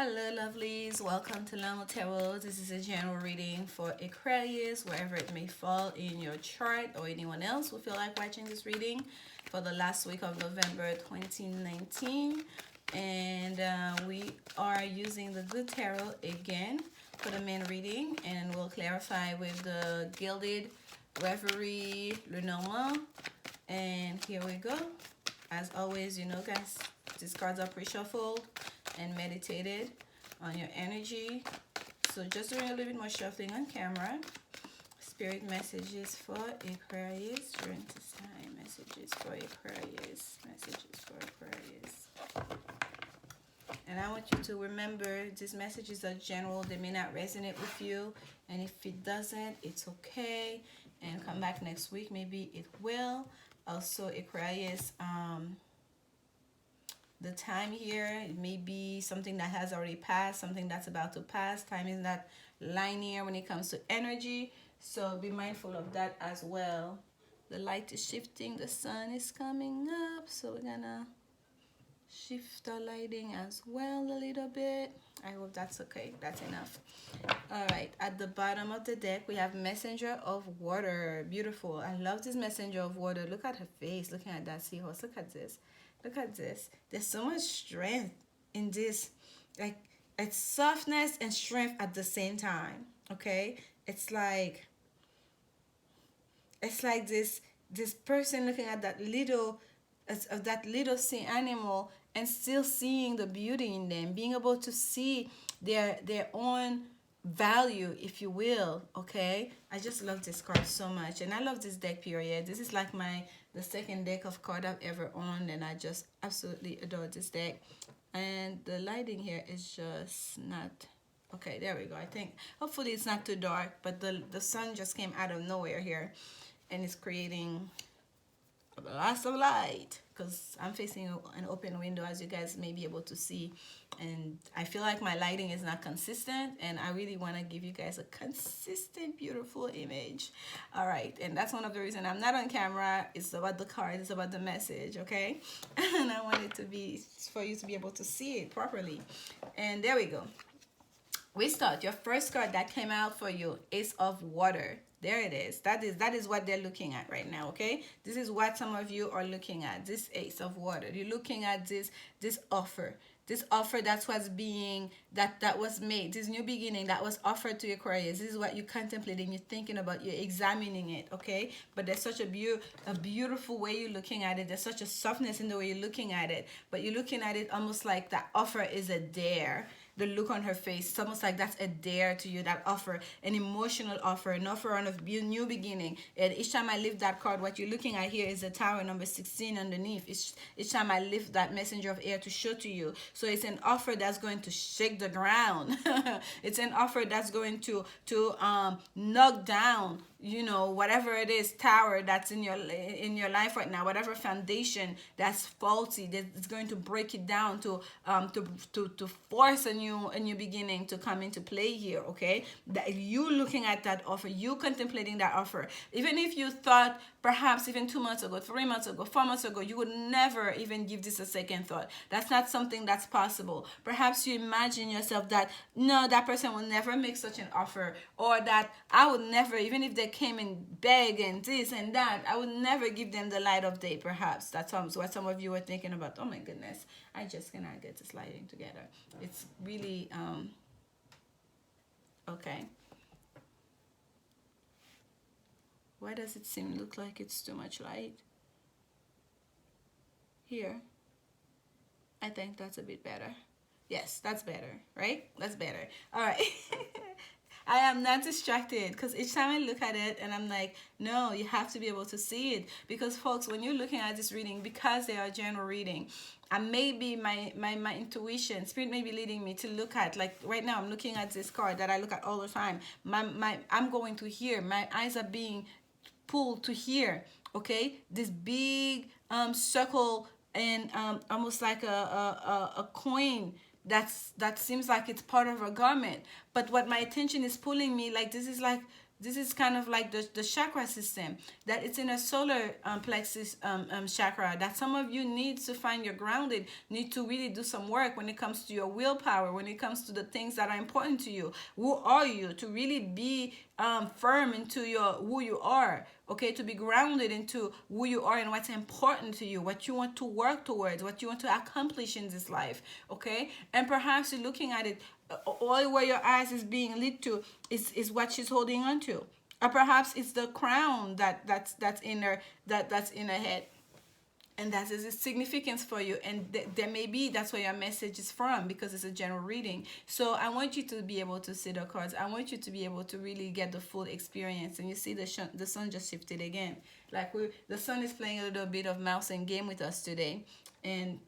Hello lovelies, welcome to lanmoutarot. This is a general reading for Aquarius, wherever it may fall in your chart, or anyone else who feel like watching this reading for the last week of November 2019. And we are using the Good Tarot again for the main reading, and we'll clarify with the Gilded, Reverie, Lenormand. And here we go. As always, you know guys, these cards are pre-shuffled and meditated on your energy. So just doing a little bit more shuffling on camera. Spirit messages for Aquarius during this time. Messages for Aquarius. Messages for Aquarius. And I want you to remember these messages are general. They may not resonate with you. And if it doesn't, it's okay. And come back next week. Maybe it will. Also, Aquarius, the time here, it may be something that has already passed, something that's about to pass. Time is not linear when it comes to energy, so be mindful of that as well. The light is shifting, the sun is coming up, so we're gonna shift our lighting as well a little bit. I hope that's okay. That's enough. All right, at the bottom of the deck we have Messenger of Water. Beautiful. I love this Messenger of Water. Look at her face, looking at that seahorse. Look at this. Look at this. There's so much strength in this. Like, it's softness and strength at the same time. Okay? It's like this person looking at that little sea animal and still seeing the beauty in them, being able to see their own value, if you will. Okay, I just love this card so much, and I love this deck, period. This is like the second deck of card I've ever owned, and I just absolutely adore this deck. And the lighting here is just not okay. There we go. I think hopefully it's not too dark, but the sun just came out of nowhere here, and it's creating lots of light because I'm facing an open window, as you guys may be able to see, and I feel like my lighting is not consistent, and I really want to give you guys a consistent, beautiful image. All right, and that's one of the reasons I'm not on camera. It's about the card, it's about the message, okay? And I want it to be for you to be able to see it properly. And there we go. We start. Your first card that came out for you, Ace of Water. There it is. That is what they're looking at right now, okay? This is what some of you are looking at, this Ace of Water. You're looking at this offer. This offer that was made, this new beginning that was offered to Aquarius. This is what you're contemplating, you're thinking about, you're examining it, okay? But there's such a beautiful way you're looking at it. There's such a softness in the way you're looking at it. But you're looking at it almost like that offer is a dare. The look on her face, it's almost like that's a dare to you, that offer, an emotional offer, an offer on a new beginning. And each time I lift that card, what you're looking at here is the tower number 16 underneath. Each time I lift that messenger of air to show to you. So it's an offer that's going to shake the ground. It's an offer that's going to knock down, you know, whatever it is, tower that's in your life right now, whatever foundation that's faulty, that's going to break it down to force a new beginning to come into play here, okay? That you looking at that offer, you contemplating that offer, even if you thought perhaps even 2 months ago, 3 months ago, 4 months ago, you would never even give this a second thought. That's not something that's possible. Perhaps you imagine yourself that, no, that person will never make such an offer, or that I would never, even if they came and beg and this and that, I would never give them the light of day. Perhaps that's what some of you were thinking about. Oh my goodness, I just cannot get this lighting together. It's really okay. Why does it look like it's too much light here? I think that's a bit better. Yes, that's better, right? That's better. All right. I am not distracted because each time I look at it and I'm like, no, you have to be able to see it. Because folks, when you're looking at this reading, because they are general reading, and maybe my intuition, spirit may be leading me to look at, like right now I'm looking at this card that I look at all the time. I'm going to hear, my eyes are being pulled to hear, okay? This big circle and almost like a coin that seems like it's part of a garment, but what my attention is pulling me, like this is like This is kind of like the chakra system, that it's in a solar plexus chakra, that some of you need to find your grounded, need to really do some work when it comes to your willpower, when it comes to the things that are important to you. Who are you? To really be firm into your who you are, okay, to be grounded into who you are and what's important to you, what you want to work towards, what you want to accomplish in this life, okay. And perhaps you're looking at it, all where your eyes is being lit to is what she's holding on to, or perhaps it's the crown that's in her, that's in her head, and that is a significance for you. And there may be that's where your message is from, because it's a general reading. So I want you to be able to see the cards. I want you to be able to really get the full experience. And you see the sun just shifted again, like the sun is playing a little bit of mouse and game with us today. And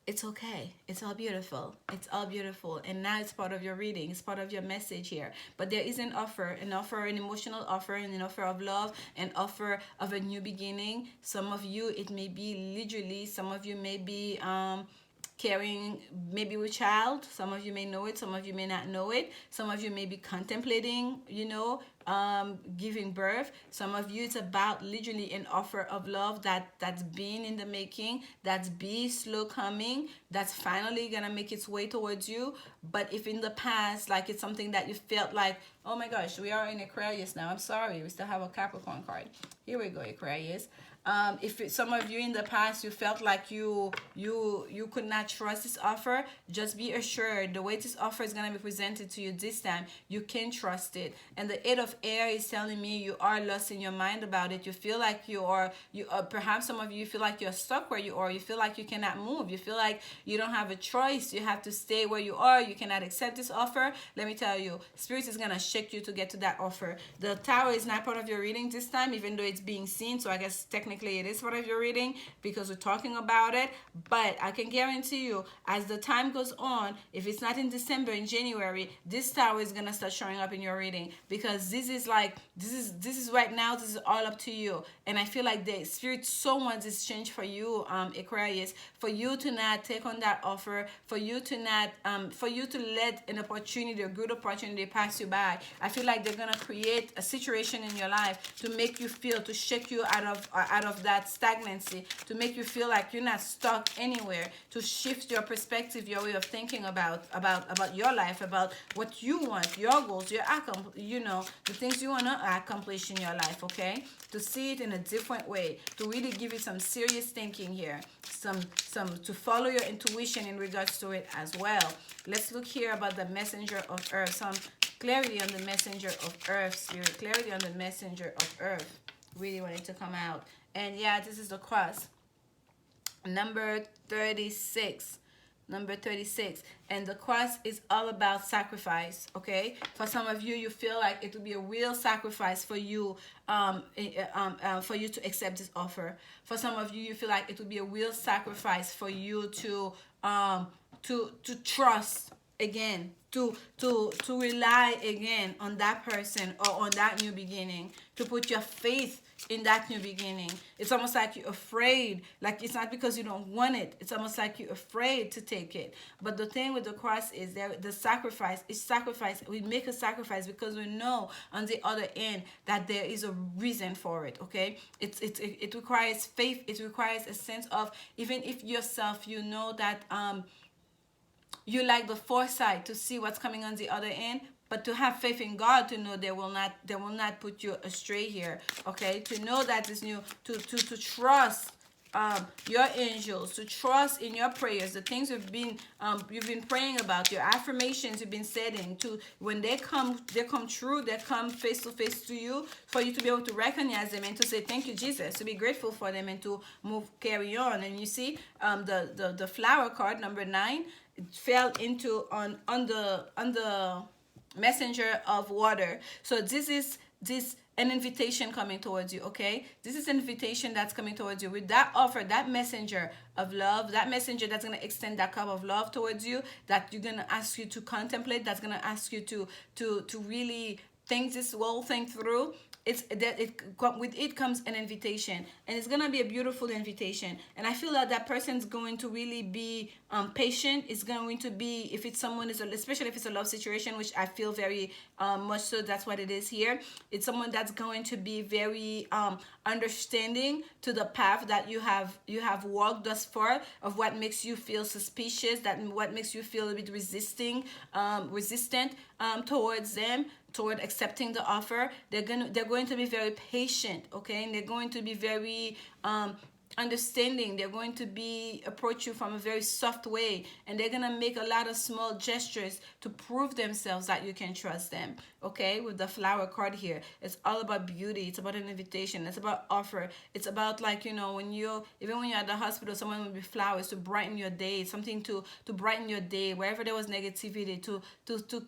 it's okay. It's all beautiful. It's all beautiful. And now it's part of your reading. It's part of your message here. But there is an offer, an emotional offer, and an offer of love, an offer of a new beginning. Some of you, it may be literally, some of you may be carrying maybe with child. Some of you may know it, some of you may not know it. Some of you may be contemplating, giving birth. Some of you, it's about literally an offer of love that's been in the making, that's be slow coming, that's finally gonna make its way towards you. But if in the past, like, it's something that you felt like, oh my gosh, we are in Aquarius now, I'm sorry, we still have a Capricorn card. Here we go, Aquarius. Some of you in the past, you felt like you could not trust this offer, just be assured the way this offer is going to be presented to you this time, you can trust it. And the Eight of Air is telling me you are lost in your mind about it. You feel like you are perhaps some of you feel like you're stuck where you are. You feel like you cannot move. You feel like you don't have a choice. You have to stay where you are. You cannot accept this offer. Let me tell you, Spirit is going to shake you to get to that offer. The Tower is not part of your reading this time, even though it's being seen. So I guess technically it is part of your reading because we're talking about it. But I can guarantee you, as the time goes on, if it's not in December, in January, this Tower is gonna start showing up in your reading, because this is right now, this is all up to you. And I feel like the Spirit so wants this change for you, Aquarius, for you to not take on that offer, for you to not for you to let an opportunity, a good opportunity, pass you by. I feel like they're gonna create a situation in your life to make you feel, to shake you out of that stagnancy, to make you feel like you're not stuck anywhere, to shift your perspective, your way of thinking about your life, about what you want, your goals, the things you want to accomplish in your life, okay? To see it in a different way, to really give you some serious thinking here, some to follow your intuition in regards to it as well. Let's look here about the messenger of earth, some clarity on the messenger of earth, Spirit, clarity on the messenger of earth. Really want it to come out. And yeah, this is the cross, number 36. Number 36. And the cross is all about sacrifice, okay? For some of you, you feel like it would be a real sacrifice for you to accept this offer. For some of you, you feel like it would be a real sacrifice for you to trust again, to rely again on that person or on that new beginning, to put your faith in that new beginning. It's almost like you're afraid, like it's not because you don't want it, it's almost like you're afraid to take it. But the thing with the cross is the sacrifice is sacrifice. We make a sacrifice because we know on the other end that there is a reason for it, okay? It requires faith. It requires a sense of, even if yourself, you know that you like the foresight to see what's coming on the other end, but to have faith in God, to know they will not put you astray here, okay? To know that it's new, to trust your angels, to trust in your prayers, the things you've been praying about, your affirmations you've been setting, to when they come true, they come face to face to you, for you to be able to recognize them and to say thank you, Jesus, to be grateful for them and to carry on. And you see the flower card, number 9, it fell into on the messenger of water. So this is an invitation coming towards you, okay? This is an invitation that's coming towards you with that offer, that messenger of love, that messenger that's going to extend that cup of love towards you, that you're going to ask you to contemplate, that's going to ask you to really think this whole thing through. With it comes an invitation, and it's gonna be a beautiful invitation. And I feel that person's going to really be patient. It's going to be, if it's someone is, especially if it's a love situation, which I feel very much so that's what it is here. It's someone that's going to be very understanding to the path that you have walked thus far, of what makes you feel suspicious, that what makes you feel a bit resistant towards them, toward accepting the offer. They're going to be very patient, okay, and they're going to be very understanding. They're going to be approach you from a very soft way, and they're gonna make a lot of small gestures to prove themselves that you can trust them. Okay, with the flower card here, it's all about beauty. It's about an invitation. It's about offer. It's about, like, when you're at the hospital, someone will be flowers to brighten your day, something to brighten your day wherever there was negativity, to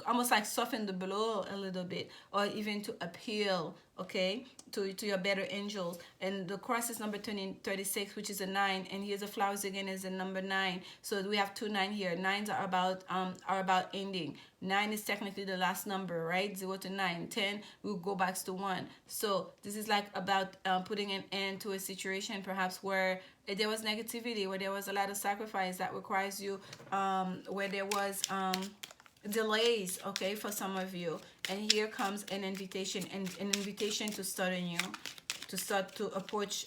almost like soften the blow a little bit, or even to appeal, okay, to your better angels. And the cross is number 36, which is a 9, and here's the flowers again is the number 9. So we have 2 9 here. 9s are about ending. 9 is technically the last number, right? 0 to 9. 10 will go back to 1. So this is like about putting an end to a situation, perhaps where there was negativity, where there was a lot of sacrifice that requires you, where there was delays, okay, for some of you. And here comes an invitation, and an invitation to start anew, to start to approach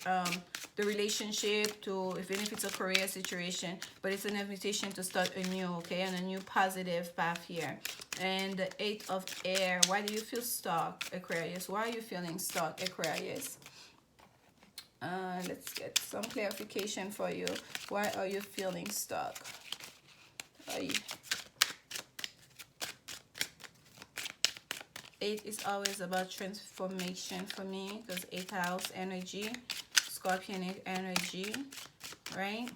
the relationship, to, even if it's a career situation, but it's an invitation to start anew, okay, on a new positive path here. And the 8 of air. Why do you feel stuck, Aquarius? Why are you feeling stuck, Aquarius? Let's get some clarification for you. Why are you feeling stuck? Ay. 8 is always about transformation for me, because 8th house energy, Scorpion energy, right?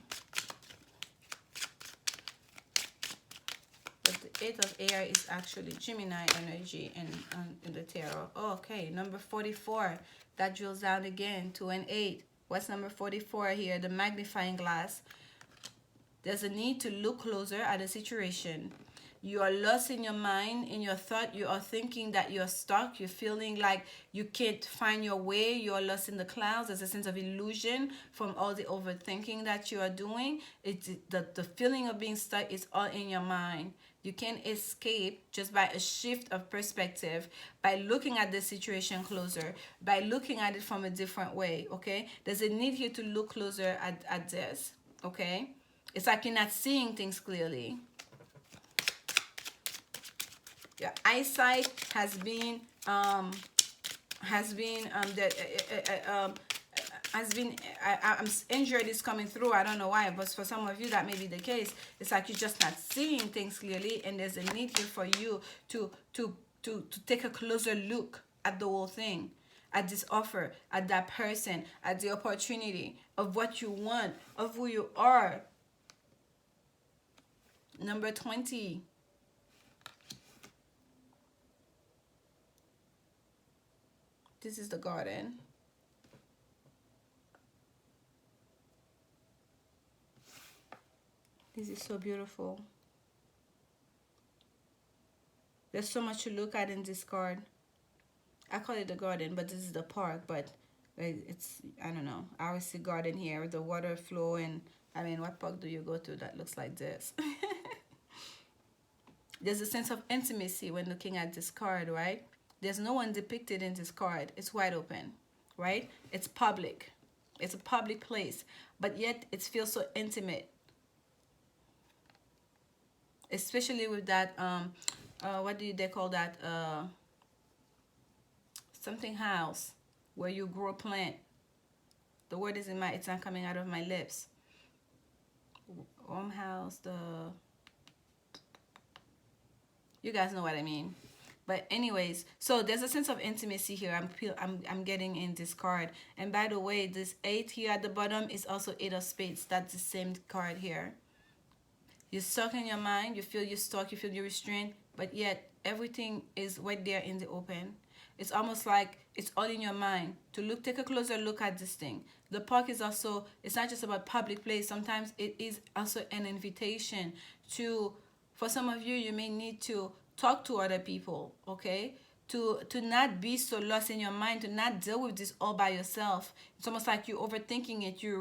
But the 8 of air is actually Gemini energy in the tarot. Oh, okay, number 44. That drills down again to an 8. What's number 44 here? The magnifying glass. There's a need to look closer at a situation. You are lost in your mind, in your thought. You are thinking that you're stuck. You're feeling like you can't find your way. You are lost in the clouds. There's a sense of illusion from all the overthinking that you are doing. It's the feeling of being stuck is all in your mind. You can't escape just by a shift of perspective, by looking at the situation closer, by looking at it from a different way, okay? There's a need here to look closer at this, okay? It's like you're not seeing things clearly. Your eyesight has been I'm injured is coming through. I don't know why, but for some of you that may be the case. It's like you're just not seeing things clearly, and there's a need here for you to take a closer look at the whole thing, at this offer, at that person, at the opportunity of what you want, of who you are. Number 20. This is the garden. This is so beautiful. There's so much to look at in this card. I call it the garden, but this is the park, but it's, I don't know. I always see garden here with the water flow, and I mean, what park do you go to that looks like this? There's a sense of intimacy when looking at this card, right? There's no one depicted in this card. It's wide open, right? It's public. It's a public place, but yet it feels so intimate. Especially with that, what do they call that? Something house where you grow a plant. The word is it's not coming out of my lips. House, you guys know what I mean. But anyways, so there's a sense of intimacy here. I'm getting in this card. And by the way, this 8 here at the bottom is also 8 of spades. That's the same card here. You're stuck in your mind. You feel you're stuck. You feel you're restrained. But yet everything is right there in the open. It's almost like it's all in your mind. Take a closer look at this thing. The park is also, it's not just about public place. Sometimes it is also an invitation to, for some of you, you may need to talk to other people, okay? To not be so lost in your mind, to not deal with this all by yourself. It's almost like you're overthinking it. You're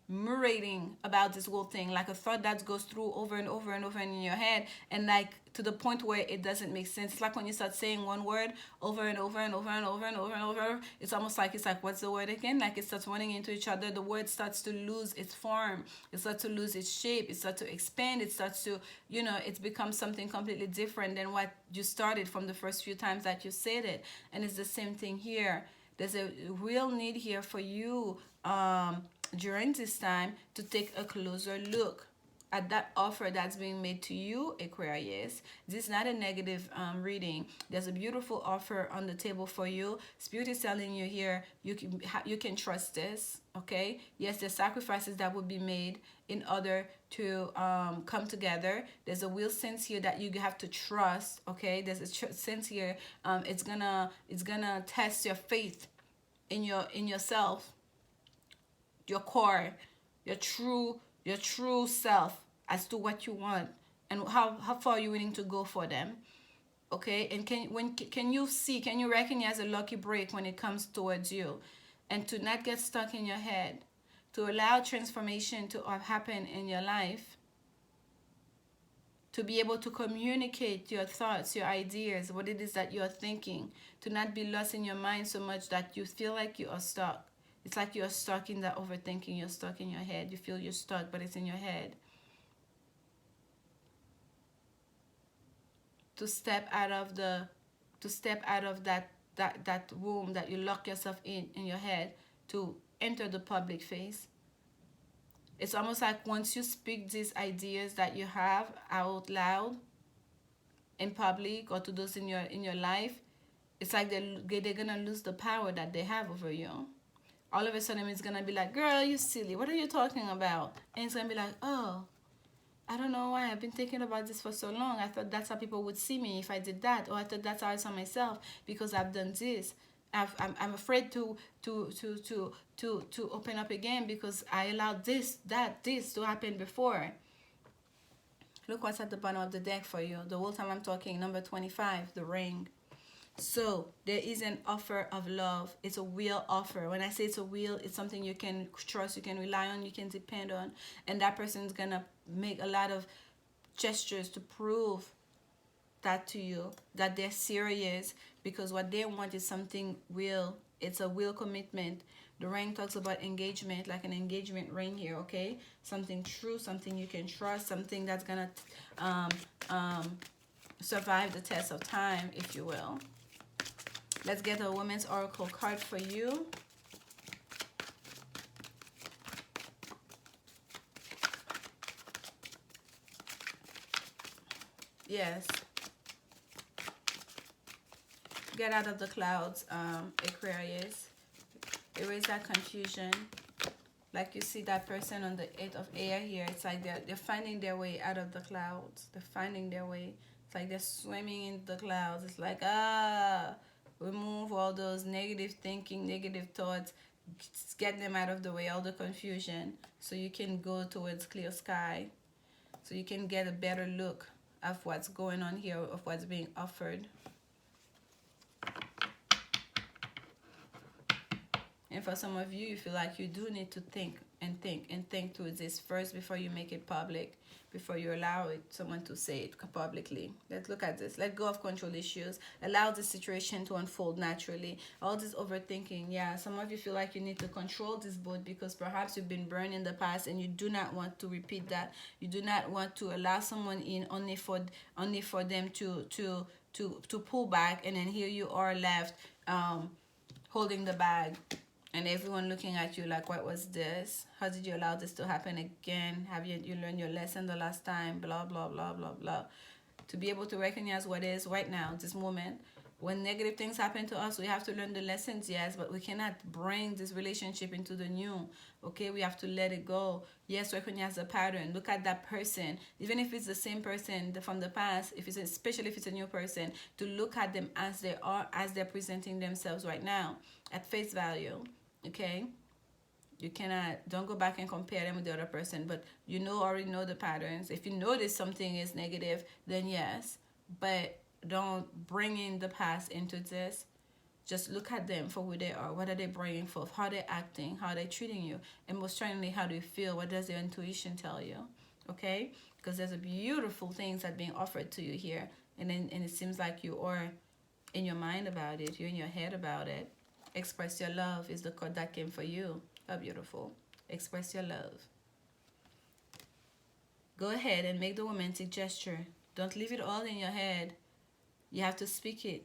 murating about this whole thing, like a thought that goes through over and over and over in your head, and like to the point where it doesn't make sense. It's like when you start saying one word over and over and over and over and over and over, it's almost like, it's like, what's the word again? Like it starts running into each other. The word starts to lose its form, it starts to lose its shape, it starts to expand, it starts to, you know, it becomes something completely different than what you started from the first few times that you said it. And it's the same thing here. There's a real need here for you, during this time, to take a closer look at that offer that's being made to you, Aquarius. This is not a negative reading. There's a beautiful offer on the table for you. Spirit is telling you here, you can trust this, okay? Yes, there's sacrifices that will be made in order to come together. There's a will sense here that you have to trust, okay? There's a sense here, it's gonna test your faith in yourself, your core, your true self, as to what you want and how far you're willing to go for them, okay? And can you recognize a lucky break when it comes towards you, and to not get stuck in your head, to allow transformation to happen in your life, to be able to communicate your thoughts, your ideas, what it is that you're thinking, to not be lost in your mind so much that you feel like you are stuck. It's like you're stuck in that overthinking, you're stuck in your head. You feel you're stuck, but it's in your head. To step out of that room that you lock yourself in your head, to enter the public face. It's almost like once you speak these ideas that you have out loud in public, or to those in your life, it's like they're gonna lose the power that they have over you. All of a sudden it's gonna be like, girl, you silly, what are you talking about? And it's gonna be like, oh, I don't know why I've been thinking about this for so long. I thought that's how people would see me if I did that, or I thought that's how I saw myself because I've done this. I'm afraid to open up again because I allowed this to happen before. Look what's at the bottom of the deck for you. The whole time I'm talking, number 25, the ring. So there is an offer of love. It's a real offer. When I say it's a real, it's something you can trust, you can rely on, you can depend on. And that person's gonna make a lot of gestures to prove that to you, that they're serious, because what they want is something real. It's a real commitment. The ring talks about engagement, like an engagement ring here, okay? Something true, something you can trust, something that's gonna survive the test of time, if you will. Let's get a woman's oracle card for you. Yes. Get out of the clouds, Aquarius. Erase that confusion. Like you see that person on the 8 of air here. It's like they're finding their way out of the clouds. They're finding their way. It's like they're swimming in the clouds. It's like, remove all those negative thinking, negative thoughts. Get them out of the way, all the confusion. So you can go towards clear sky. So you can get a better look of what's going on here, of what's being offered. And for some of you, you feel like you do need to think through this first before you make it public, before you allow someone to say it publicly. Let's look at this. Let go of control issues. Allow the situation to unfold naturally. All this overthinking, yeah, some of you feel like you need to control this boat because perhaps you've been burned in the past and you do not want to repeat that. You do not want to allow someone in only for them to pull back, and then here you are left holding the bag. And everyone looking at you like, what was this? How did you allow this to happen again? Have you learned your lesson the last time? Blah, blah, blah, blah, blah. To be able to recognize what is right now, this moment. When negative things happen to us, we have to learn the lessons, yes, but we cannot bring this relationship into the new, okay? We have to let it go. Yes, recognize the pattern. Look at that person. Even if it's the same person from the past, especially if it's a new person, to look at them as they are, as they're presenting themselves right now, at face value. Okay, don't go back and compare them with the other person, but already know the patterns. If you notice something is negative, then yes, but don't bring in the past into this. Just look at them for who they are. What are they bringing forth? How they're acting? How they're treating you? And most certainly, how do you feel? What does your intuition tell you? Okay? Because there's a beautiful things that being offered to you here. And it seems like you are in your mind about it. You're in your head about it. Express your love is the card that came for you. How beautiful. Express your love. Go ahead and make the romantic gesture. Don't leave it all in your head. You have to speak it.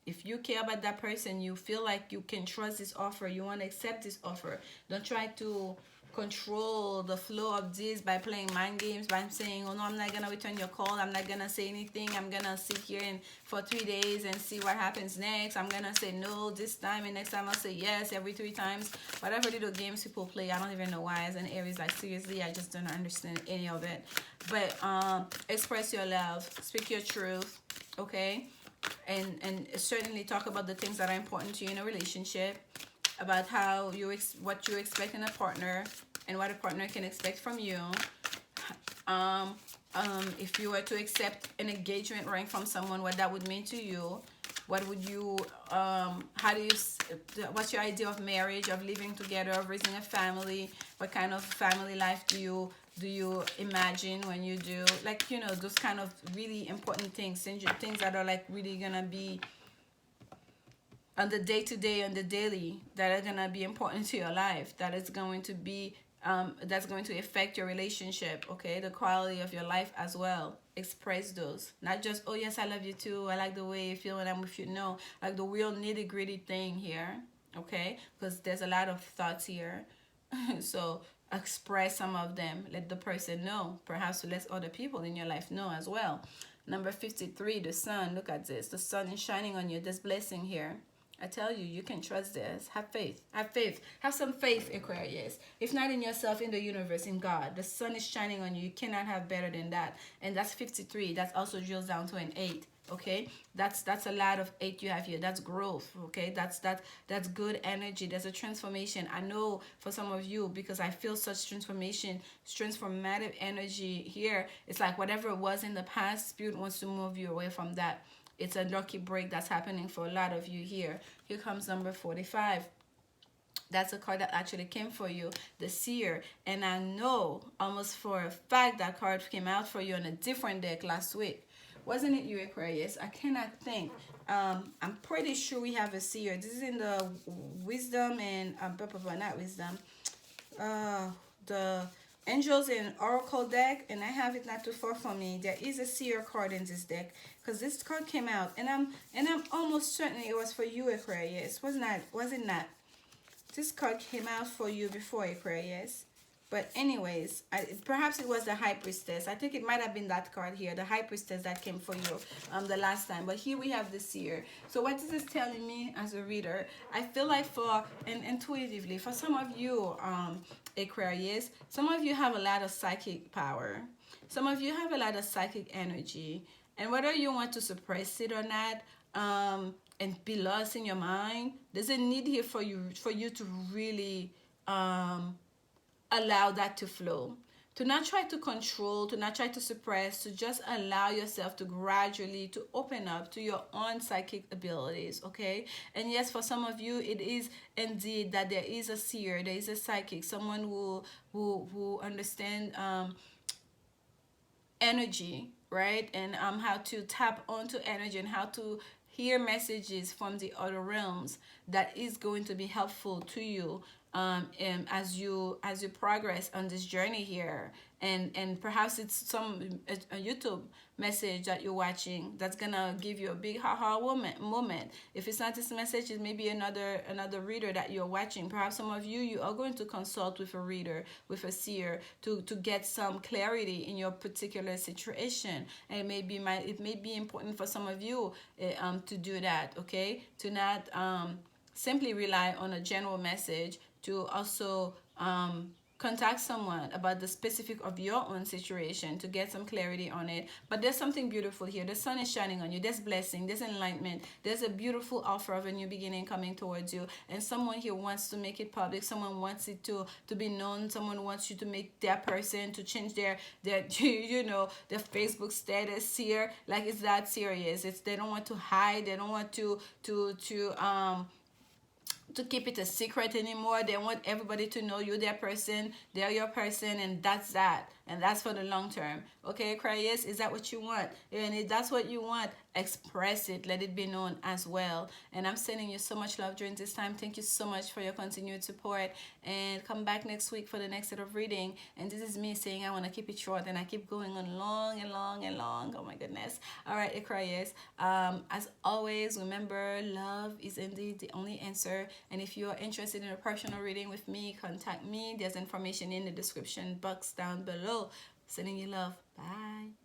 If you care about that person, you feel like you can trust this offer, you want to accept this offer. Don't try to control the flow of this by playing mind games, by saying, oh no, I'm not going to return your call. I'm not going to say anything. I'm going to sit here for 3 days and see what happens next. I'm going to say no this time, and next time I'll say yes every 3 times. Whatever little games people play, I don't even know why. As an Aries, like seriously, I just don't understand any of it. But express your love. Speak your truth, okay? And certainly talk about the things that are important to you in a relationship, about how what you expect in a partner and what a partner can expect from you. If you were to accept an engagement ring from someone, what that would mean to you. What would you what's your idea of marriage, of living together, of raising a family? What kind of family life do you imagine when you do, like, you know, those kind of really important things that are like really gonna be on the day-to-day, on the daily, that are gonna be important to your life, that is going to be that's going to affect your relationship, okay, the quality of your life as well. Express those, not just, oh yes, I love you too, I like the way you feel when I'm with you. No, like the real nitty-gritty thing here, okay, because there's a lot of thoughts here. So express some of them. Let the person know, perhaps let other people in your life know as well. Number 53, the sun. Look at this, the sun is shining on you. There's blessing here. I tell you, you can trust this. Have faith. Have faith. Have some faith, Aquarius. If not in yourself, in the universe, in God. The sun is shining on you. You cannot have better than that. And that's 53. That's also drills down to an 8. Okay, that's a lot of 8 you have here. That's growth. Okay, that's good energy. There's a transformation. I know for some of you, because I feel such transformative energy here. It's like whatever it was in the past, Spirit wants to move you away from that. It's a lucky break that's happening for a lot of you here. Here comes number 45. That's a card that actually came for you, the Seer. And I know almost for a fact that card came out for you on a different deck last week. Wasn't it you, Aquarius? I cannot think. I'm pretty sure we have a Seer. This is in the Wisdom and not Wisdom. The Angels and Oracle deck, and I have it not too far from me. There is a Seer card in this deck, because this card came out, and I'm almost certain it was for you, Aquarius. Was it not? This card came out for you before, Aquarius. But anyways, perhaps it was the High Priestess. I think it might have been that card here, the High Priestess, that came for you the last time. But here we have the Seer. So what is this telling me as a reader? I feel like intuitively, for some of you, Aquarius, some of you have a lot of psychic power. Some of you have a lot of psychic energy. And whether you want to suppress it or not, and be lost in your mind, there's a need here for you to really allow that to flow. To not try to control, to not try to suppress, to just allow yourself to gradually to open up to your own psychic abilities, okay? And yes, for some of you, it is indeed that there is a seer, there is a psychic, someone who understand energy, right? And how to tap onto energy and how to hear messages from the other realms that is going to be helpful to you as you progress on this journey here. And perhaps it's a YouTube message that you're watching that's gonna give you a big haha moment. If it's not this message, it may be another reader that you're watching. Perhaps some of you are going to consult with a reader, with a seer, to get some clarity in your particular situation. And it may be important for some of you to do that, okay? To not simply rely on a general message, to also contact someone about the specific of your own situation to get some clarity on it. But there's something beautiful here. The sun is shining on you. There's blessing, there's enlightenment, there's a beautiful offer of a new beginning coming towards you, and someone here wants to make it public. Someone wants it to be known. Someone wants you to make their person, to change their you know, their Facebook status here. Like, it's that serious. It's, they don't want to hide, they don't want to keep it a secret anymore. They want everybody to know you, their person, they're your person, and that's that. And that's for the long term. Okay, Aquarius, is that what you want? And if that's what you want, express it. Let it be known as well. And I'm sending you so much love during this time. Thank you so much for your continued support. And come back next week for the next set of reading. And this is me saying I want to keep it short, and I keep going on long and long and long. Oh my goodness. All right, Aquarius. As always, remember, love is indeed the only answer. And if you are interested in a personal reading with me, contact me. There's information in the description box down below. Sending you love. Bye.